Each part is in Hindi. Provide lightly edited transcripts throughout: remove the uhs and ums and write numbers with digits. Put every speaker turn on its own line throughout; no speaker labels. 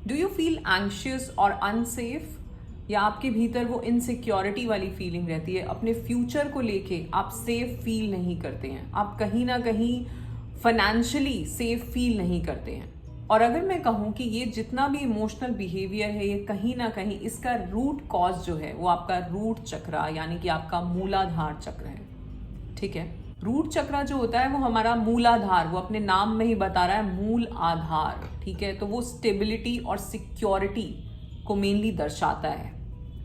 डू यू फील एंग्शियस और अनसेफ, या आपके भीतर वो इनसिक्योरिटी वाली फीलिंग रहती है, अपने फ्यूचर को लेके आप सेफ फील नहीं करते हैं, आप कहीं ना कहीं फाइनेंशियली सेफ फील नहीं करते हैं। और अगर मैं कहूँ कि ये जितना भी इमोशनल बिहेवियर है, ये कहीं ना कहीं इसका रूट कॉज जो है वो आपका रूट चक्र यानी कि आपका मूलाधार चक्र है। ठीक है, रूट चक्र जो होता है वो हमारा मूलाधार, वो अपने नाम में ही बता रहा है मूल आधार। ठीक है, तो वो स्टेबिलिटी और सिक्योरिटी को मेनली दर्शाता है।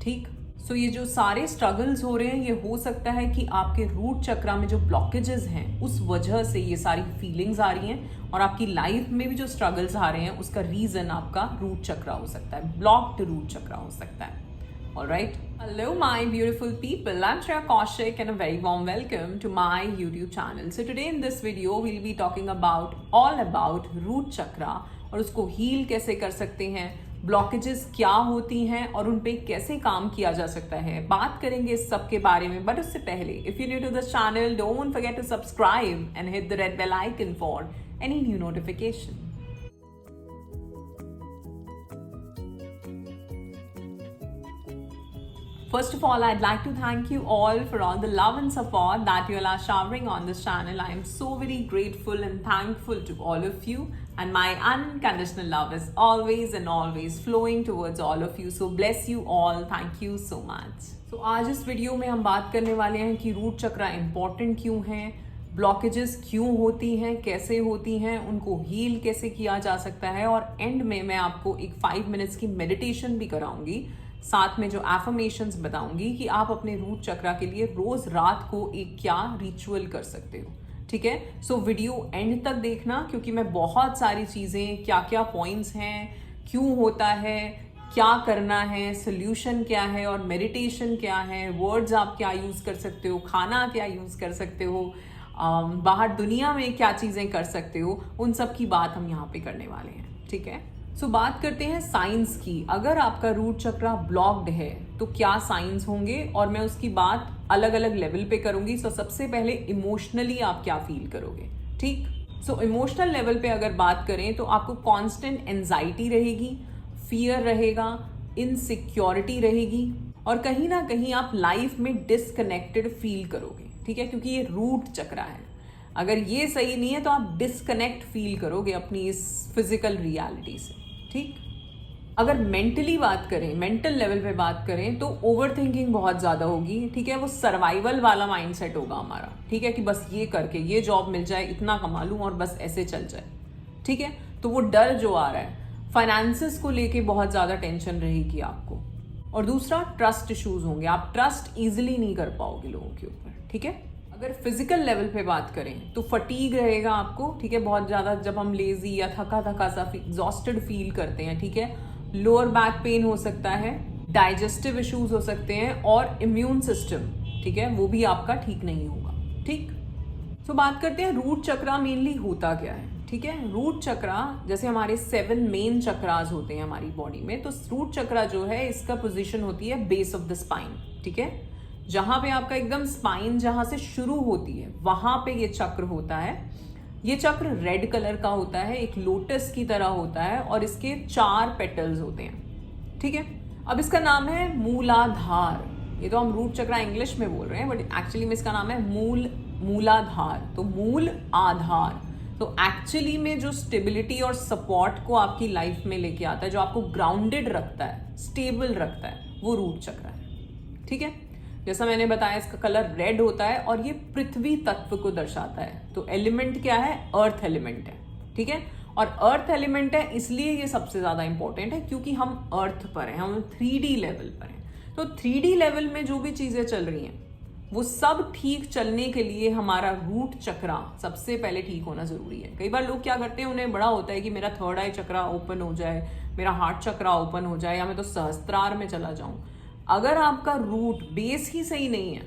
ठीक, सो ये जो सारे स्ट्रगल्स हो रहे हैं, ये हो सकता है कि आपके रूट चक्र में जो ब्लॉकेजेस हैं उस वजह से ये सारी फीलिंग्स आ रही हैं, और आपकी लाइफ में भी जो स्ट्रगल्स आ रहे हैं उसका रीजन आपका रूट चक्र हो सकता है, ब्लॉक्ड रूट चक्र हो सकता है। Alright. Hello my beautiful people. I'm Shreya Kaushik and a very warm welcome to my YouTube channel. So today in this video we'll be talking about all about root chakra और उसको हील कैसे कर सकते हैं, ब्लॉकेजेस क्या होती हैं और उन पे कैसे काम किया जा सकता है, बात करेंगे इस सब के बारे में। बट उससे पहले if you new to this channel, don't forget to subscribe and hit the red bell icon for any new notification. First of all, I'd like to thank you all for all the love and support that you all are showering on this channel. I am so very grateful and thankful to all of you, and my unconditional love is always and always flowing towards all of you. So bless you all. Thank you so much. So आज इस वीडियो में हम बात करने वाले हैं कि रूट चक्र इम्पॉर्टेंट क्यों हैं, ब्लॉकेजेस क्यों होती हैं, कैसे होती हैं, उनको हील कैसे किया जा सकता है, और एंड में मैं आपको एक 5 मिनट्स की मेडिटेशन भी कराऊंगी, साथ में जो एफर्मेशंस बताऊंगी कि आप अपने रूट चक्र के लिए रोज रात को एक क्या रिचुअल कर सकते हो। ठीक है, सो वीडियो एंड तक देखना, क्योंकि मैं बहुत सारी चीजें, क्या क्या पॉइंट्स हैं, क्यों होता है, क्या करना है, सोल्यूशन क्या है और मेडिटेशन क्या है, वर्ड्स आप क्या यूज कर सकते हो, खाना क्या यूज कर सकते हो, बाहर दुनिया में क्या चीजें कर सकते हो, उन सब की बात हम यहाँ पे करने वाले हैं। ठीक है, सो बात करते हैं साइंस की। अगर आपका रूट चक्र ब्लॉक्ड है तो क्या साइंस होंगे, और मैं उसकी बात अलग अलग लेवल पे करूंगी। सो सबसे पहले इमोशनली आप क्या फील करोगे। ठीक, सो इमोशनल लेवल पे अगर बात करें तो आपको कांस्टेंट एंजाइटी रहेगी, फियर रहेगा, इनसिक्योरिटी रहेगी, और कहीं ना कहीं आप लाइफ में डिसकनेक्टेड फील करोगे। ठीक है, क्योंकि ये रूट चक्र है। अगर ये सही नहीं है तो आप डिसकनेक्ट फील करोगे अपनी इस फिजिकल रियलिटी से। ठीक, अगर मेंटली बात करें, मेंटल लेवल पे बात करें, तो ओवर थिंकिंग बहुत ज़्यादा होगी। ठीक है, वो सर्वाइवल वाला माइंडसेट होगा हमारा। ठीक है, कि बस ये करके ये जॉब मिल जाए, इतना कमा लूँ और बस ऐसे चल जाए। ठीक है, तो वो डर जो आ रहा है, फाइनेंसेस को लेके बहुत ज़्यादा टेंशन रहेगी आपको। और दूसरा, ट्रस्ट इश्यूज होंगे, आप ट्रस्ट ईजिली नहीं कर पाओगे लोगों के ऊपर। ठीक है, अगर फिजिकल लेवल पे बात करें तो फटीग रहेगा आपको। ठीक है, बहुत ज़्यादा जब हम लेजी या थका थका सा एग्जॉस्टेड फील करते हैं। ठीक है, लोअर बैक पेन हो सकता है, डाइजेस्टिव इश्यूज हो सकते हैं, और इम्यून सिस्टम, ठीक है, वो भी आपका ठीक नहीं होगा। ठीक, तो बात करते हैं रूट चक्र मेनली होता क्या है। ठीक है, रूट चक्र जैसे हमारे 7 मेन चक्रास होते हैं हमारी बॉडी में, तो रूट चक्र जो है इसका पोजीशन होती है बेस ऑफ द स्पाइन। ठीक है, जहां पे आपका एकदम स्पाइन जहां से शुरू होती है वहां पे ये चक्र होता है। ये चक्र रेड कलर का होता है, एक लोटस की तरह होता है, और इसके 4 पेटल्स होते हैं। ठीक है, अब इसका नाम है मूलाधार। ये तो हम रूट चक्र इंग्लिश में बोल रहे हैं, बट एक्चुअली में इसका नाम है मूलाधार। तो मूल आधार, तो एक्चुअली में जो स्टेबिलिटी और सपोर्ट को आपकी लाइफ में लेके आता है, जो आपको ग्राउंडेड रखता है, स्टेबल रखता है, वो रूट चक्र है। ठीक है, जैसा मैंने बताया इसका कलर रेड होता है, और ये पृथ्वी तत्व को दर्शाता है। तो एलिमेंट क्या है, अर्थ एलिमेंट है। ठीक है, और अर्थ एलिमेंट है इसलिए ये सबसे ज्यादा इंपॉर्टेंट है, क्योंकि हम अर्थ पर हैं, हम 3D लेवल पर हैं। तो 3D लेवल में जो भी चीजें चल रही हैं वो सब ठीक चलने के लिए हमारा रूट चक्र सबसे पहले ठीक होना जरूरी है। कई बार लोग क्या करते हैं, उन्हें बड़ा होता है कि मेरा थर्ड आई चक्र ओपन हो जाए, मेरा हार्ट चक्र ओपन हो जाए, या मैं तो सहस्त्रार में चला जाऊं। अगर आपका रूट बेस ही सही नहीं है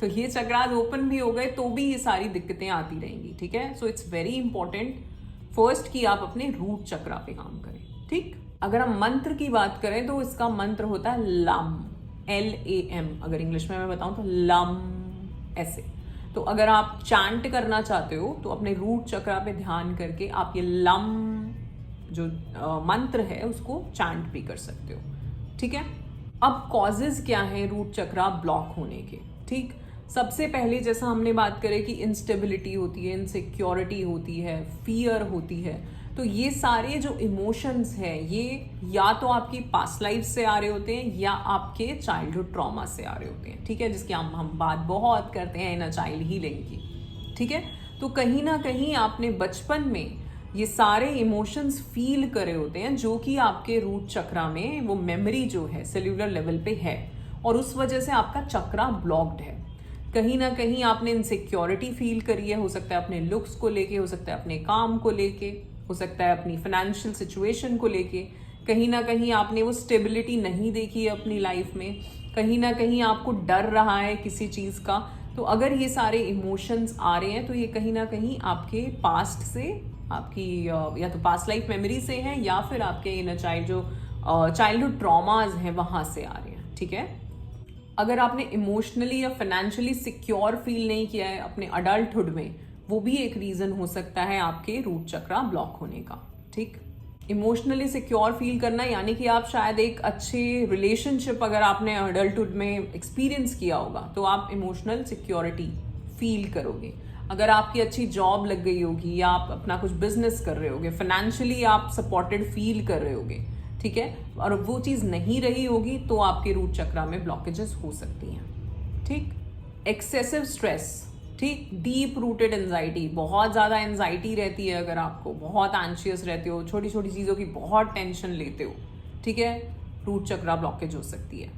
तो ये चक्रास ओपन भी हो गए तो भी ये सारी दिक्कतें आती रहेंगी। ठीक है, so it's very important first कि आप अपने रूट चक्र पे काम करें। ठीक, अगर हम मंत्र की बात करें तो इसका मंत्र होता है लम, LAM। अगर इंग्लिश में मैं बताऊं तो लम, ऐसे। तो अगर आप चांट करना चाहते हो तो अपने रूट चक्र पे ध्यान करके आप ये लम जो मंत्र है उसको चैंट भी कर सकते हो। ठीक है, अब कॉजेज क्या है रूट चक्रा ब्लॉक होने के। ठीक, सबसे पहले जैसा हमने बात करें कि इंस्टेबिलिटी होती है, इनसिक्योरिटी होती है, फियर होती है, तो ये सारे जो इमोशंस हैं ये या तो आपकी पास्ट लाइफ से आ रहे होते हैं या आपके चाइल्डहुड ट्रॉमा से आ रहे होते हैं। ठीक है, जिसकी हम बात बहुत करते हैं इन अ चाइल्ड हीलिंग की। ठीक है, तो कहीं ना कहीं आपने बचपन में ये सारे इमोशंस फील करे होते हैं जो कि आपके रूट चक्रा में वो मेमोरी जो है सेल्यूलर लेवल पे है, और उस वजह से आपका चक्रा ब्लॉक्ड है। कहीं ना कहीं आपने इनसिक्योरिटी फील करी है, हो सकता है अपने लुक्स को लेके, हो सकता है अपने काम को लेके, हो सकता है अपनी फाइनेंशियल सिचुएशन को लेके, कहीं ना कहीं आपने वो स्टेबिलिटी नहीं देखी है अपनी लाइफ में, कहीं ना कहीं आपको डर रहा है किसी चीज़ का। तो अगर ये सारे इमोशंस आ रहे हैं तो ये कहीं ना कहीं आपके पास्ट से, आपकी या तो पास्ट लाइफ मेमोरी से हैं या फिर आपके इनर चाइल्ड जो चाइल्डहुड ट्रॉमाज हैं वहाँ से आ रहे हैं। ठीक है, अगर आपने इमोशनली या फाइनेंशियली सिक्योर फील नहीं किया है अपने अडल्टहुड में, वो भी एक रीज़न हो सकता है आपके रूट चक्रा ब्लॉक होने का। ठीक, इमोशनली सिक्योर फील करना यानी कि आप शायद एक अच्छे रिलेशनशिप अगर आपने अडल्टहुड में एक्सपीरियंस किया होगा तो आप इमोशनल सिक्योरिटी फील करोगे। अगर आपकी अच्छी जॉब लग गई होगी या आप अपना कुछ बिजनेस कर रहे होगे, फाइनेंशियली आप सपोर्टेड फील कर रहे होगे, ठीक है, और वो चीज़ नहीं रही होगी तो आपके रूट चक्रा में ब्लॉकेजेस हो सकती हैं। ठीक, एक्सेसिव स्ट्रेस, ठीक, डीप रूटेड एंजाइटी, बहुत ज़्यादा एंजाइटी रहती है, अगर आपको बहुत एंशियस रहते हो, छोटी छोटी चीज़ों की बहुत टेंशन लेते हो, ठीक है, रूट चक्रा ब्लॉकेज हो सकती है।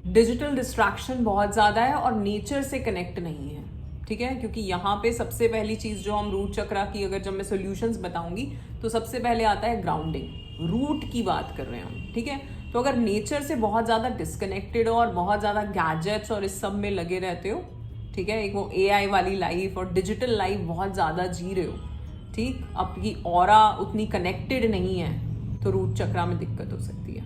डिजिटल डिस्ट्रैक्शन बहुत ज़्यादा है और नेचर से कनेक्ट नहीं है। ठीक है, क्योंकि यहाँ पे सबसे पहली चीज़ जो हम रूट चक्रा की अगर जब मैं सॉल्यूशंस बताऊंगी तो सबसे पहले आता है ग्राउंडिंग, रूट की बात कर रहे हैं हम। ठीक है, तो अगर नेचर से बहुत ज़्यादा डिस्कनेक्टेड हो और बहुत ज़्यादा गैजेट्स और इस सब में लगे रहते हो, ठीक है, एक वो AI वाली लाइफ और डिजिटल लाइफ बहुत ज़्यादा जी रहे हो, ठीक, आपकी ऑरा उतनी कनेक्टेड नहीं है, तो रूट चक्रा में दिक्कत हो सकती है।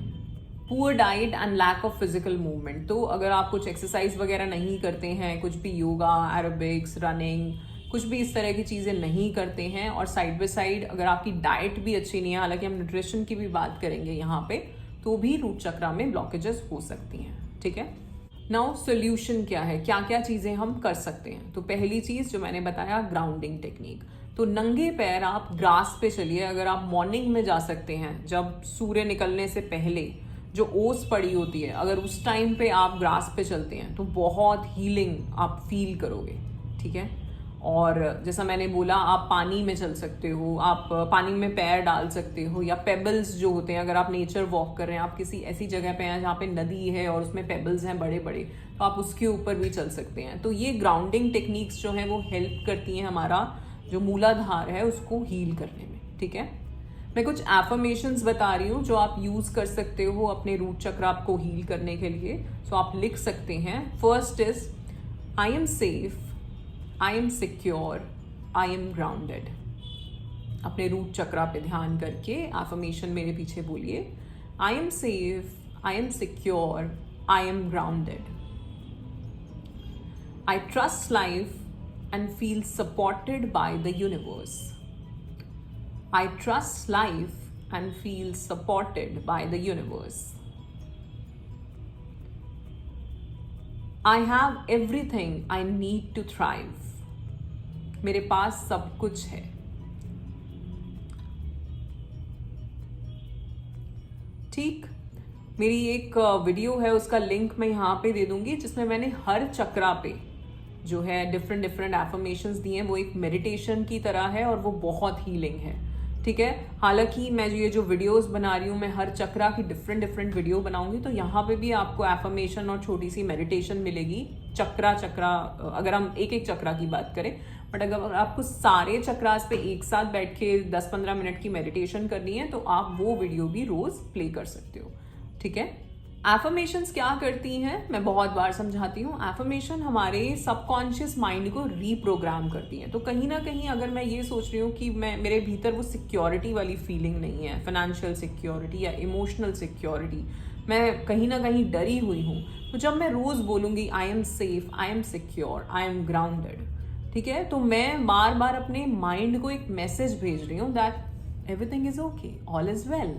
Poor diet and lack of physical movement, तो अगर आप कुछ एक्सरसाइज वगैरह नहीं करते हैं, कुछ भी योगा, एरोबिक्स, रनिंग, कुछ भी इस तरह की चीज़ें नहीं करते हैं, और साइड बाय साइड अगर आपकी डाइट भी अच्छी नहीं है, हालांकि हम न्यूट्रिशन की भी बात करेंगे यहाँ पे, तो भी रूट चक्रा में ब्लॉकेजेस हो सकती हैं। ठीक है, नाउ सोल्यूशन क्या है, क्या क्या चीज़ें हम कर सकते हैं। तो पहली चीज़ जो मैंने बताया, ग्राउंडिंग टेक्निक। तो नंगे पैर आप ग्रास पे चलिए, अगर आप मॉर्निंग में जा सकते हैं, जब सूर्य निकलने से पहले जो ओस पड़ी होती है, अगर उस टाइम पे आप ग्रास पे चलते हैं तो बहुत हीलिंग आप फील करोगे। ठीक है, और जैसा मैंने बोला, आप पानी में चल सकते हो, आप पानी में पैर डाल सकते हो, या पेबल्स जो होते हैं, अगर आप नेचर वॉक कर रहे हैं, आप किसी ऐसी जगह पे हैं जहाँ पे नदी है और उसमें पेबल्स हैं बड़े बड़े, तो आप उसके ऊपर भी चल सकते हैं। तो ये ग्राउंडिंग टेक्निक्स जो हैं वो हेल्प करती हैं हमारा जो मूलाधार है उसको हील करने में। ठीक है, मैं कुछ एफर्मेशंस बता रही हूँ जो आप यूज़ कर सकते हो अपने रूट चक्रा को हील करने के लिए। सो आप लिख सकते हैं, first is I am safe, I am secure, I am grounded. अपने रूट चक्रा पे ध्यान करके एफर्मेशन मेरे पीछे बोलिए, I am safe, I am secure, I am grounded. I trust life and feel supported by the universe. I trust life and feel supported by the universe. I have everything I need to thrive. मेरे पास सब कुछ है। ठीक, मेरी एक वीडियो है, उसका लिंक मैं यहाँ पे दे दूंगी, जिसमें मैंने हर चक्रा पे जो है डिफरेंट एफर्मेशंस दिए हैं। वो एक मेडिटेशन की तरह है और वो बहुत हीलिंग है। ठीक है, हालांकि मैं ये जो वीडियोस बना रही हूँ, मैं हर चक्रा की डिफरेंट वीडियो बनाऊंगी, तो यहाँ पे भी आपको एफर्मेशन और छोटी सी मेडिटेशन मिलेगी चक्रा अगर हम एक एक चक्रा की बात करें। बट अगर आपको सारे चक्रास पे एक साथ बैठ के 10-15 मिनट की मेडिटेशन करनी है तो आप वो वीडियो भी रोज प्ले कर सकते हो। ठीक है, एफर्मेशंस क्या करती हैं, मैं बहुत बार समझाती हूँ। एफर्मेशन हमारे सबकॉन्शियस माइंड को रीप्रोग्राम करती हैं। तो कहीं ना कहीं अगर मैं ये सोच रही हूँ कि मेरे भीतर वो सिक्योरिटी वाली फीलिंग नहीं है, फाइनेंशियल सिक्योरिटी या इमोशनल सिक्योरिटी, मैं कहीं ना कहीं डरी हुई हूँ, तो जब मैं रोज़ बोलूँगी I am safe, I am secure, I am grounded, ठीक है, तो मैं बार बार अपने माइंड को एक मैसेज भेज रही हूँ that everything is okay, all is well.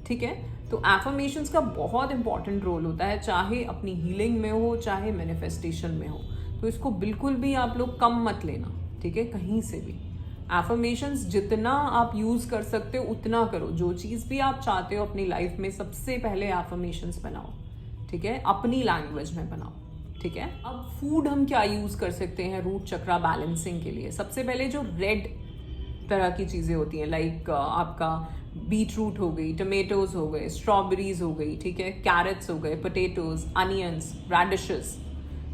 ठीक है, तो एफर्मेशंस का बहुत इंपॉर्टेंट रोल होता है, चाहे अपनी हीलिंग में हो चाहे मैनिफेस्टेशन में हो। तो इसको बिल्कुल भी आप लोग कम मत लेना, ठीक है, कहीं से भी। एफर्मेशंस जितना आप यूज कर सकते हो उतना करो। जो चीज़ भी आप चाहते हो अपनी लाइफ में, सबसे पहले एफर्मेशंस बनाओ, ठीक है, अपनी लैंग्वेज में बनाओ। ठीक है, अब फूड हम क्या यूज कर सकते हैं रूट चक्रा बैलेंसिंग के लिए? सबसे पहले जो रेड तरह की चीज़ें होती हैं, लाइक आपका बीट रूट हो गई, टमेटोज हो गए, स्ट्रॉबेरीज हो गई, ठीक है, कैरेट्स हो गए, पोटैटोज, अनियंस, रेडिशेस,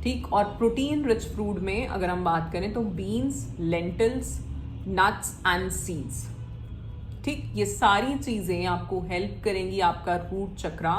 ठीक। और प्रोटीन रिच फूड में अगर हम बात करें तो beans, lentils, nuts and seeds, ठीक। ये सारी चीज़ें आपको हेल्प करेंगी आपका रूट चक्रा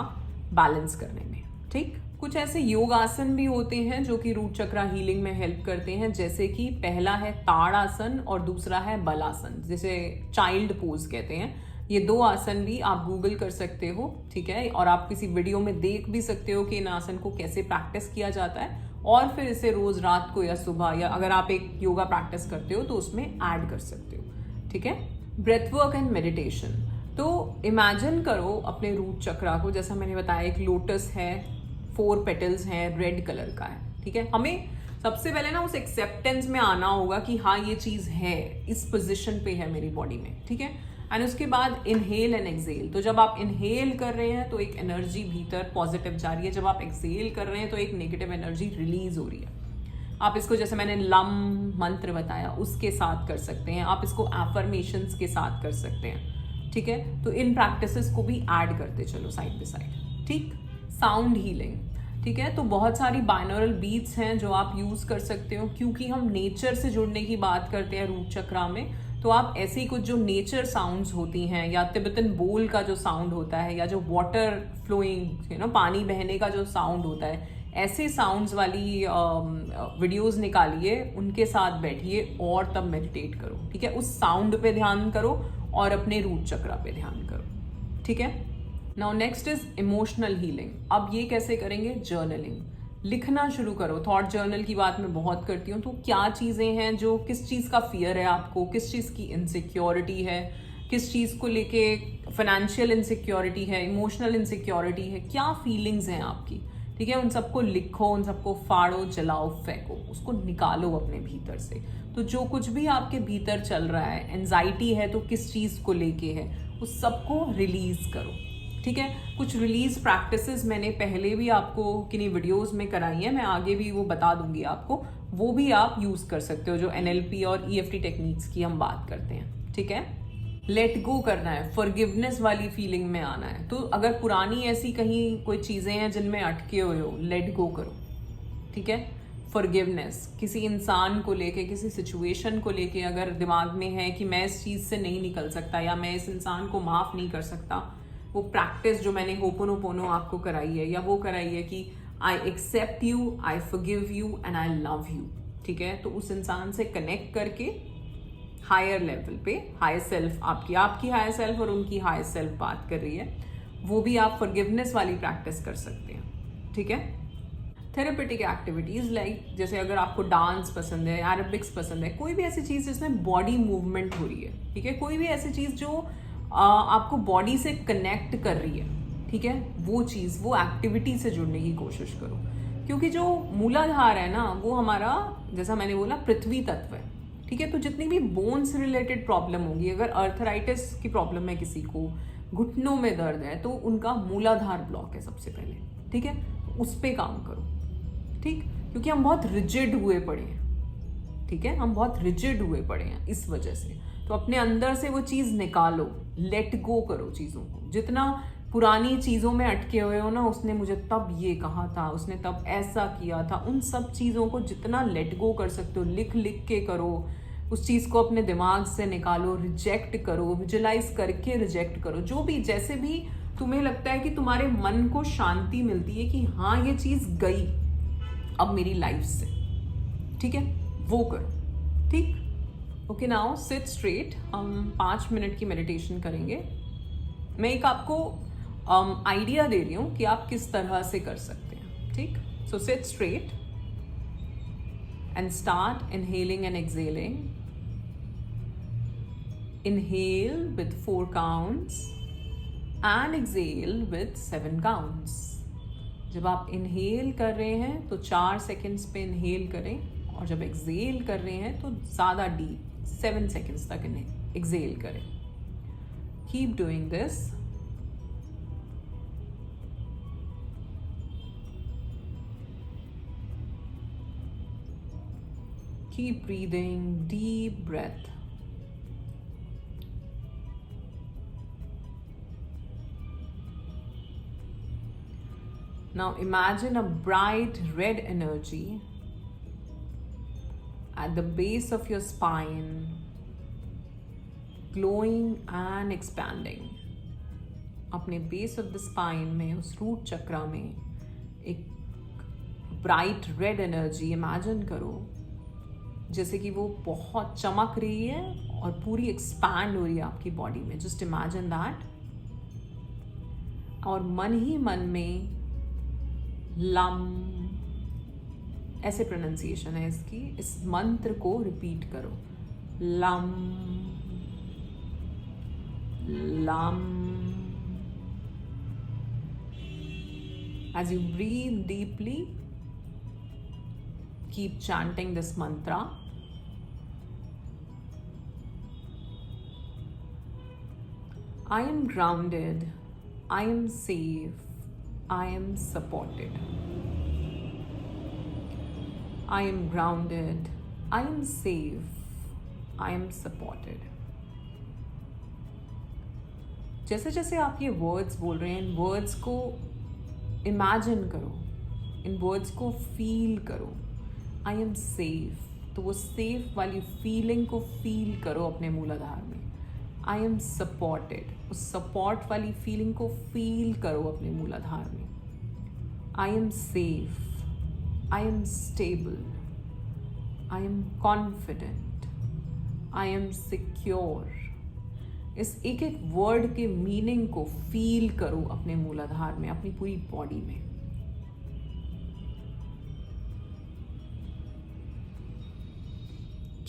बैलेंस करने में, ठीक। कुछ ऐसे योग आसन भी होते हैं जो कि रूट चक्रा हीलिंग में हेल्प करते हैं, जैसे कि पहला है ताड़ासन और दूसरा है बलासन, जिसे चाइल्ड पोज कहते हैं। ये दो आसन भी आप गूगल कर सकते हो, ठीक है, और आप किसी वीडियो में देख भी सकते हो कि इन आसन को कैसे प्रैक्टिस किया जाता है, और फिर इसे रोज रात को या सुबह, या अगर आप एक योगा प्रैक्टिस करते हो तो उसमें ऐड कर सकते हो, ठीक है। ब्रेथ वर्क एंड मेडिटेशन, तो इमेजिन करो अपने रूट चक्रा को, जैसा मैंने बताया एक लोटस है, 4 पेटल्स हैं, रेड कलर का है, ठीक है। हमें सबसे पहले ना उस एक्सेप्टेंस में आना होगा कि हाँ ये चीज़ है, इस पोजिशन पे है मेरी बॉडी में, ठीक है। एंड उसके बाद इनहेल एंड एक्सेल, तो जब आप इनहेल कर रहे हैं तो एक एनर्जी भीतर पॉजिटिव जा रही है, जब आप एक्सेल कर रहे हैं तो एक नेगेटिव एनर्जी रिलीज हो रही है। आप इसको, जैसे मैंने लम मंत्र बताया, उसके साथ कर सकते हैं, आप इसको एफर्मेशंस के साथ कर सकते हैं, ठीक है। तो इन प्रैक्टिसेस को भी ऐड करते चलो साइड बाय साइड, ठीक। साउंड हीलिंग, ठीक है, तो बहुत सारी बाइनोरल बीट्स हैं जो आप यूज कर सकते हो, क्योंकि हम नेचर से जुड़ने की बात करते हैं रूट चक्रा में। तो आप ऐसी कुछ जो नेचर साउंड्स होती हैं, या तिब्बतन बोल का जो साउंड होता है, या जो वाटर फ्लोइंग, पानी बहने का जो साउंड होता है, ऐसे साउंड्स वाली वीडियोस निकालिए, उनके साथ बैठिए और तब मेडिटेट करो, ठीक है। उस साउंड पे ध्यान करो और अपने रूट चक्रा पे ध्यान करो, ठीक है। Now next is emotional healing. अब ये कैसे करेंगे? जर्नलिंग, लिखना शुरू करो। थॉट जर्नल की बात मैं बहुत करती हूँ। तो क्या चीज़ें हैं जो, किस चीज़ का फियर है आपको, किस चीज़ की इनसिक्योरिटी है, किस चीज़ को लेके फाइनेंशियल इनसिक्योरिटी है, इमोशनल इनसिक्योरिटी है, क्या फीलिंग्स हैं आपकी, ठीक है। उन सबको लिखो, उन सबको फाड़ो, जलाओ, फेंको, उसको निकालो अपने भीतर से। तो जो कुछ भी आपके भीतर चल रहा है, एंजाइटी है तो किस चीज़ को लेके है, उस सबको रिलीज करो, ठीक है। कुछ रिलीज प्रैक्टिसेस मैंने पहले भी आपको किन्हीं वीडियोस में कराई है, मैं आगे भी वो बता दूंगी आपको, वो भी आप यूज कर सकते हो, जो NLP और EFT टेक्निक्स की हम बात करते हैं, ठीक है। लेट गो करना है, फॉरगिवनेस वाली फीलिंग में आना है। तो अगर पुरानी ऐसी कहीं कोई चीजें हैं जिनमें अटके हुए हो, लेट गो करो, ठीक है। फॉरगिवनेस, किसी इंसान को लेके, किसी सिचुएशन को लेके अगर दिमाग में है कि मैं इस चीज से नहीं निकल सकता, या मैं इस इंसान को माफ नहीं कर सकता, वो प्रैक्टिस जो मैंने होपोनोपोनो आपको कराई है, या वो कराई है कि I accept you, I forgive you and I love you, ठीक है। तो उस इंसान से कनेक्ट करके हायर लेवल पे, हायर सेल्फ, आपकी हायर सेल्फ और उनकी हायर सेल्फ बात कर रही है, वो भी आप फॉरगिवनेस वाली प्रैक्टिस कर सकते हैं, ठीक है। थेरेपेटिक एक्टिविटीज लाइक, जैसे अगर आपको डांस पसंद है, एरोबिक्स पसंद है, कोई भी ऐसी चीज जिसमें बॉडी मूवमेंट हो रही है, ठीक है, कोई भी ऐसी चीज जो आपको बॉडी से कनेक्ट कर रही है, ठीक है, वो चीज, वो एक्टिविटी से जुड़ने की कोशिश करो। क्योंकि जो मूलाधार है ना, वो हमारा, जैसा मैंने बोला, पृथ्वी तत्व है, ठीक है। तो जितनी भी बोन्स रिलेटेड प्रॉब्लम होगी, अगर अर्थराइटिस की प्रॉब्लम है किसी को, घुटनों में दर्द है, तो उनका मूलाधार ब्लॉक है सबसे पहले, ठीक है। उस पे काम करो, ठीक, क्योंकि हम बहुत रिजिड हुए पड़े हैं, ठीक है, हम बहुत रिजिड हुए पड़े हैं इस वजह से। तो अपने अंदर से वो चीज निकालो, लेट गो करो चीजों को। जितना पुरानी चीजों में अटके हुए हो ना, उसने मुझे तब ये कहा था, उसने तब ऐसा किया था, उन सब चीजों को जितना लेट गो कर सकते हो, लिख लिख के करो, उस चीज को अपने दिमाग से निकालो, रिजेक्ट करो, विजुलाइज करके रिजेक्ट करो। जो भी, जैसे भी तुम्हें लगता है कि तुम्हारे मन को शांति मिलती है कि हाँ ये चीज गई अब मेरी लाइफ से, ठीक है, वो करो, ठीक। Okay, now sit straight. हम 5 मिनट की मेडिटेशन करेंगे। मैं एक आपको आइडिया दे रही हूँ कि आप किस तरह से कर सकते हैं, ठीक। So sit straight and start inhaling and excelling. Inhale with 4 counts and exhale with 7 counts. जब आप इनहेल कर रहे हैं तो 4 सेकेंड्स पे इनहेल करें और जब एक्सेल कर रहे हैं तो ज़्यादा डीप 7 सेकेंड्स तक इन्हें एक्सेल करें. Keep doing this. Keep breathing, deep breath. Now imagine a bright red energy at the base of your spine, glowing and expanding. अपने base of the spine में, उस root chakra में एक bright red energy imagine करो जैसे कि वो बहुत चमक रही है और पूरी एक्सपैंड हो रही है आपकी बॉडी में. Just imagine that. और मन ही मन में लम, ऐसे प्रोनाउंसिएशन है इसकी, इस मंत्र को रिपीट करो. लम लम. As you breathe deeply, keep chanting this mantra. I am grounded, I am safe, I am supported. I am grounded, I am safe, I am supported. जैसे जैसे आप ये वर्ड्स बोल रहे हैं, इन वर्ड्स को इमेजिन करो, इन वर्ड्स को फील करो. आई एम सेफ, तो वो सेफ वाली फीलिंग को फील करो अपने मूलाधार में. आई एम सपोर्टेड, उस सपोर्ट वाली फीलिंग को फील करो अपने मूलाधार में. I am safe, I am stable, I am confident, I am secure. इस एक एक वर्ड के मीनिंग को फील करो अपने मूलाधार में, अपनी पूरी बॉडी में.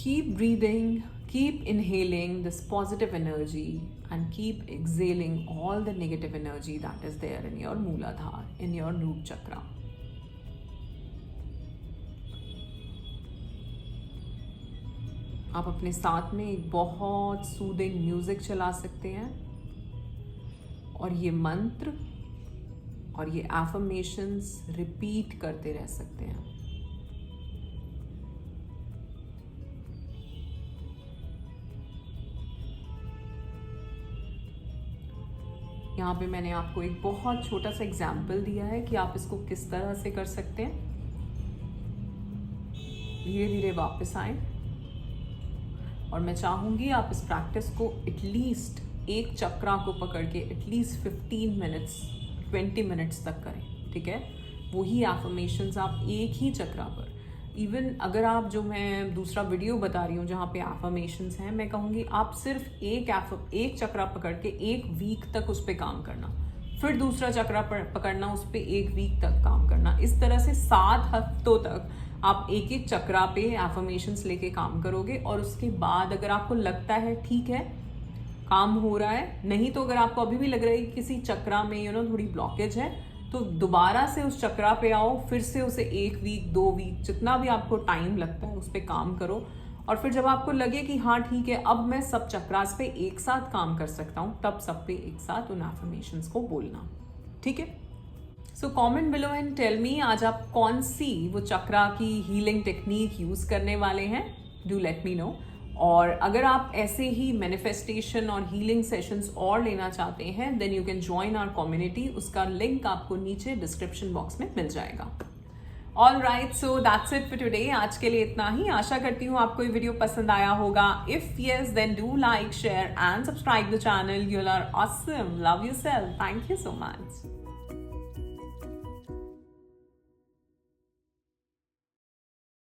Keep breathing, keep inhaling this positive energy and keep exhaling all the negative energy that is there in your Mooladhara, in your root chakra. आप अपने साथ में एक बहुत सूदिंग म्यूजिक चला सकते हैं और ये मंत्र और ये एफर्मेशंस रिपीट करते रह सकते हैं. यहाँ पे मैंने आपको एक बहुत छोटा सा एग्जाम्पल दिया है कि आप इसको किस तरह से कर सकते हैं. धीरे धीरे वापस आए और मैं चाहूँगी आप इस प्रैक्टिस को एटलीस्ट एक चक्रा को पकड़ के एटलीस्ट 15 मिनट्स 20 मिनट्स तक करें. ठीक है, वही एफर्मेशंस आप एक ही चक्रा पर. इवन अगर आप, जो मैं दूसरा वीडियो बता रही हूँ जहाँ पे एफर्मेशंस हैं, मैं कहूँगी आप सिर्फ एक चक्रा पकड़ के 1 वीक तक उस पर काम करना, फिर दूसरा चक्रा पकड़ना, उस पर 1 वीक तक काम करना. इस तरह से 7 हफ्तों तक आप एक एक चक्रा पे एफर्मेशंस लेके काम करोगे. और उसके बाद अगर आपको लगता है ठीक है काम हो रहा है, नहीं तो अगर आपको अभी भी लग रहा है कि किसी चक्रा में थोड़ी ब्लॉकेज है, तो दोबारा से उस चक्रा पे आओ, फिर से उसे 1 वीक 2 वीक जितना भी आपको टाइम लगता है उस पर काम करो. और फिर जब आपको लगे कि हाँ ठीक है अब मैं सब चक्रास पे एक साथ काम कर सकता हूँ, तब सब पे एक साथ उन एफर्मेशंस को बोलना. ठीक है, so comment below and tell me आज आप कौन सी वो चक्रा की हीलिंग टेक्निक यूज करने वाले हैं. Do let me know. और अगर आप ऐसे ही मैनिफेस्टेशन और हीलिंग सेशंस और लेना चाहते हैं, then you can join our community. उसका लिंक आपको नीचे डिस्क्रिप्शन बॉक्स में मिल जाएगा. All right, so that's it for today. आज के लिए इतना ही. आशा करती हूँ आपको ये वीडियो पसंद आया होगा. If yes, then do like, share and subscribe the channel. You are awesome. Love yourself. Thank you so much.